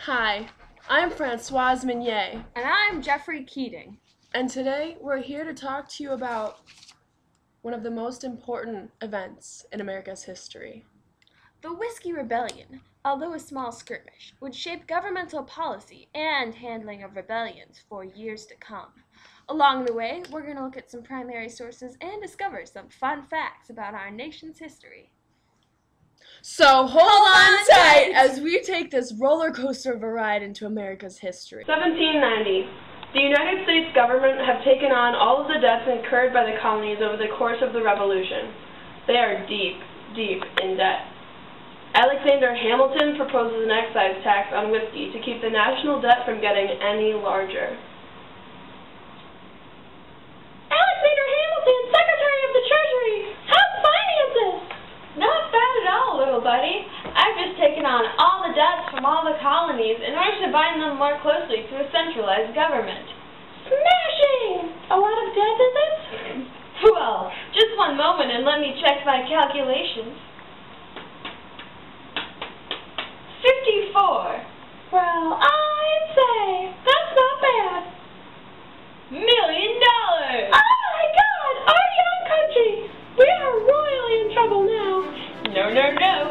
Hi, I'm Francoise Minier, And I'm Jeffrey Keating. and today we're here to talk to you about one of the most important events in America's history. The Whiskey Rebellion, although a small skirmish, would shape governmental policy and handling of rebellions for years to come. Along the way, we're going to look at some primary sources and discover some fun facts about our nation's history. So hold on on tight tight. as we take this roller coaster of a ride into America's history. 1790. The United States government have taken on all of the debts incurred by the colonies over the course of the Revolution. They are deep, deep in debt. Alexander Hamilton proposes an excise tax on whiskey to keep the national debt from getting any larger. Alexander Hamilton, Secretary of the Treasury, how's finances? Not bad at all, little buddy. I've just taken on all the debts from all the colonies in order to bind them more closely to a centralized government. Smashing! A lot of debt, is it? Well, just one moment and let me check my calculations. 54. Well, I'd say that's not bad. $1 million. Oh my God! Our young country! We are royally in trouble now. No,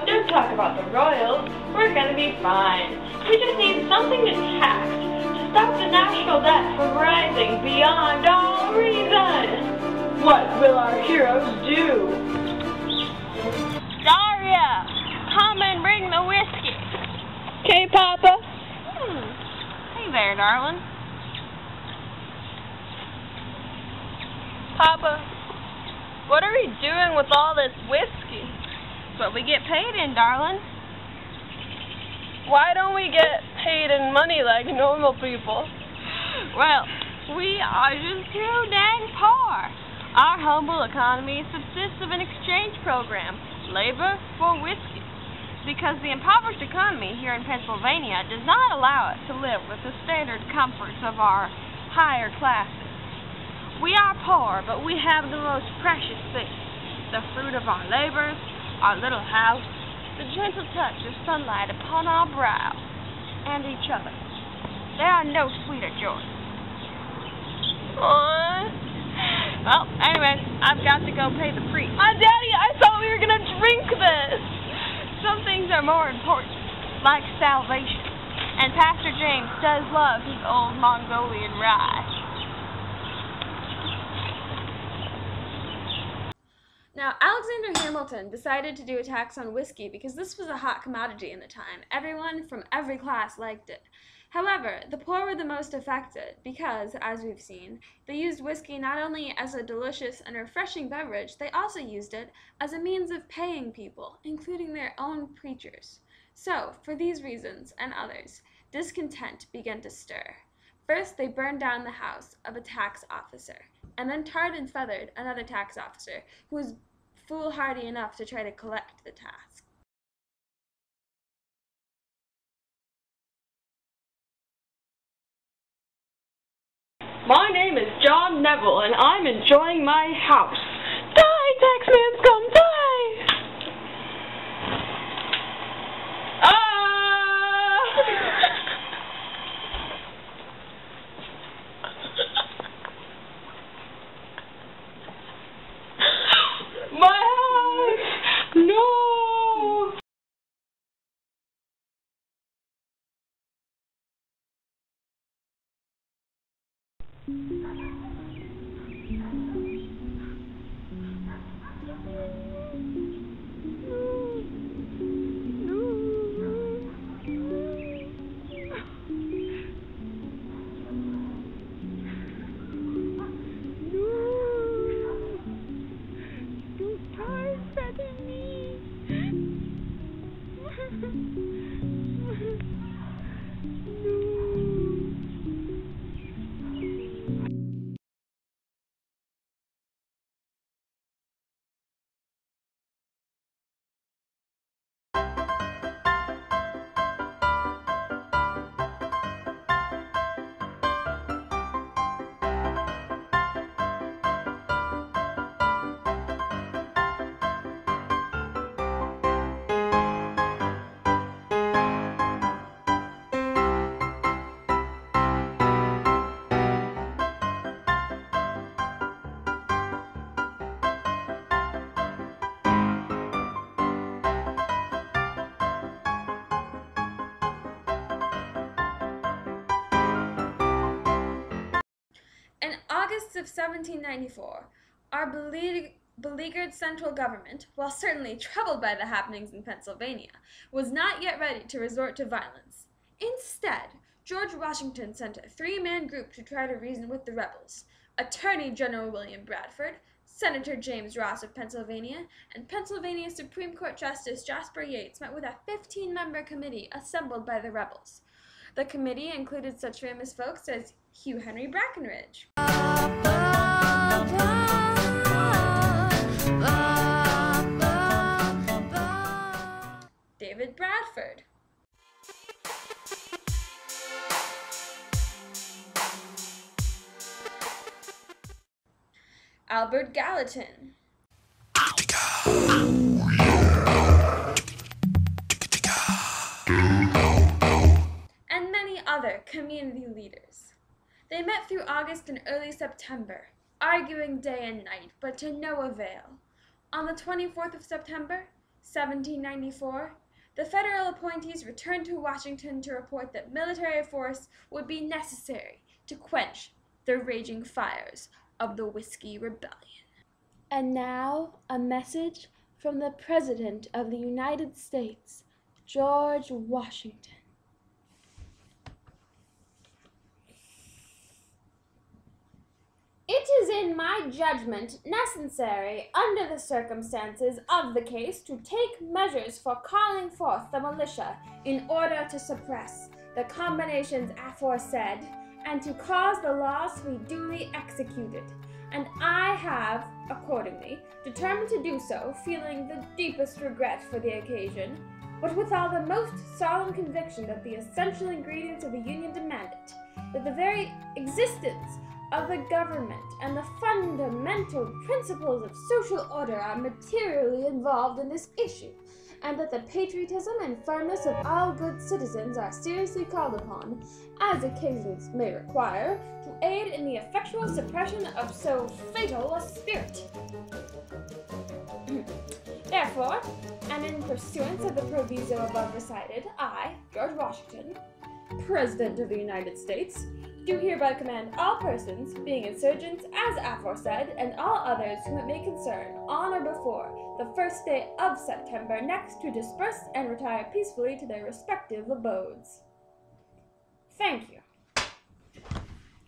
don't talk about the royals. We're gonna be fine. We just need something to tax to stop the national debt from rising beyond all reason. What will our heroes do? Daria, come and bring the whiskey. Okay, Papa. Hey there, darling. Papa, what are we doing with all this whiskey? It's what we get paid in, darling. Why don't we get paid in money like normal people? Well, we are just too dang poor. Our humble economy subsists of an exchange program, labor for whiskey, because the impoverished economy here in Pennsylvania does not allow us to live with the standard comforts of our higher classes. We are poor, but we have the most precious things, the fruit of our labors, our little house, the gentle touch of sunlight upon our brow, and each other. There are no sweeter joys. Well, anyway, I've got to go pay the priest. Daddy, I thought we were gonna drink this. Some things are more important, like salvation, and Pastor James does love his old Mongolian rye. Now, Alexander Hamilton decided to do a tax on whiskey because this was a hot commodity in the time. Everyone from every class liked it. However, the poor were the most affected because, as we've seen, they used whiskey not only as a delicious and refreshing beverage, they also used it as a means of paying people, including their own preachers. So, for these reasons and others, discontent began to stir. First, they burned down the house of a tax officer, and then tarred and feathered another tax officer who was foolhardy enough to try to collect the tax. My name is John Neville, and I'm enjoying my house. Die, taxman scum, die! My house! No! August of 1794, our beleaguered central government, while certainly troubled by the happenings in Pennsylvania, was not yet ready to resort to violence. Instead, George Washington sent a three-man group to try to reason with the rebels: Attorney General William Bradford, Senator James Ross of Pennsylvania, and Pennsylvania Supreme Court Justice Jasper Yates met with a 15-member committee assembled by the rebels. The committee included such famous folks as Hugh Henry Brackenridge, David Bradford, Albert Gallatin, and many other community leaders. They met through August and early September, arguing day and night, but to no avail. On the 24th of September, 1794, the federal appointees returned to Washington to report that military force would be necessary to quench the raging fires of the Whiskey Rebellion. And now, a message from the President of the United States, George Washington. It is in my judgment necessary, under the circumstances of the case, to take measures for calling forth the militia in order to suppress the combinations aforesaid and to cause the laws to be duly executed. And I have, accordingly, determined to do so, feeling the deepest regret for the occasion, but withal the most solemn conviction that the essential ingredients of the Union demand it, that the very existence of the government and the fundamental principles of social order are materially involved in this issue, and that the patriotism and firmness of all good citizens are seriously called upon, as occasions may require, to aid in the effectual suppression of so fatal a spirit. Therefore, and in pursuance of the proviso above recited, I, George Washington, President of the United States, do hereby command all persons, being insurgents as aforesaid, and all others whom it may concern, on or before the first day of September next, to disperse and retire peacefully to their respective abodes. Thank you.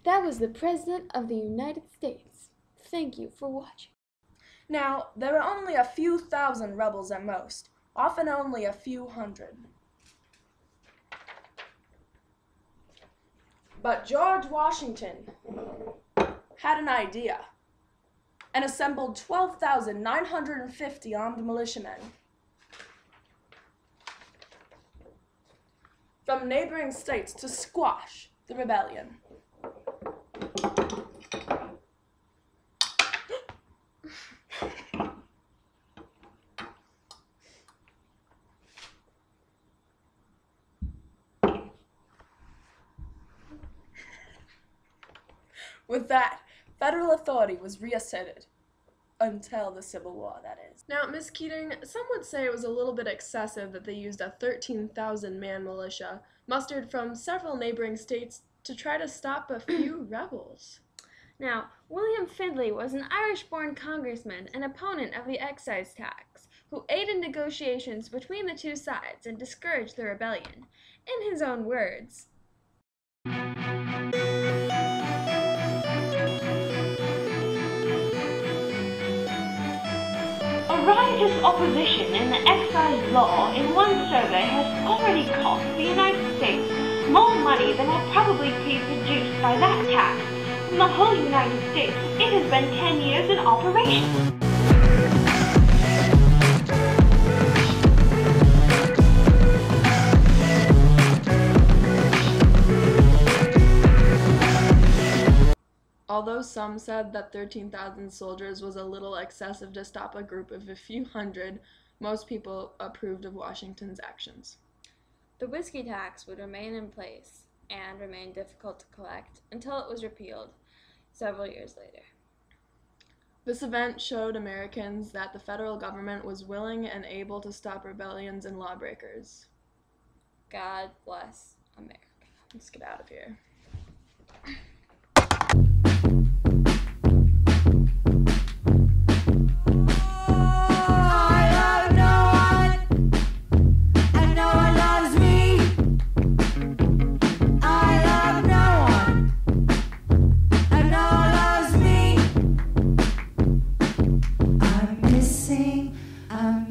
That was the President of the United States. Thank you for watching. Now, there were only a few thousand rebels at most, often only a few hundred. But George Washington had an idea and assembled 12,950 armed militiamen from neighboring states to squash the rebellion. With that, federal authority was reasserted. Until the Civil War, that is. Now, Miss Keating, some would say it was a little bit excessive that they used a 13,000-man militia, mustered from several neighboring states, to try to stop a few rebels. Now, William Findlay was an Irish-born congressman and opponent of the excise tax, who aided negotiations between the two sides and discouraged the rebellion. In his own words, riotous opposition in the excise law in one survey has already cost the United States more money than will probably be produced by that tax. In the whole United States, it has been 10 years in operation. Although some said that 13,000 soldiers was a little excessive to stop a group of a few hundred, most people approved of Washington's actions. the whiskey tax would remain in place and remain difficult to collect until it was repealed several years later. This event showed Americans that the federal government was willing and able to stop rebellions and lawbreakers. God bless America. Let's get out of here. our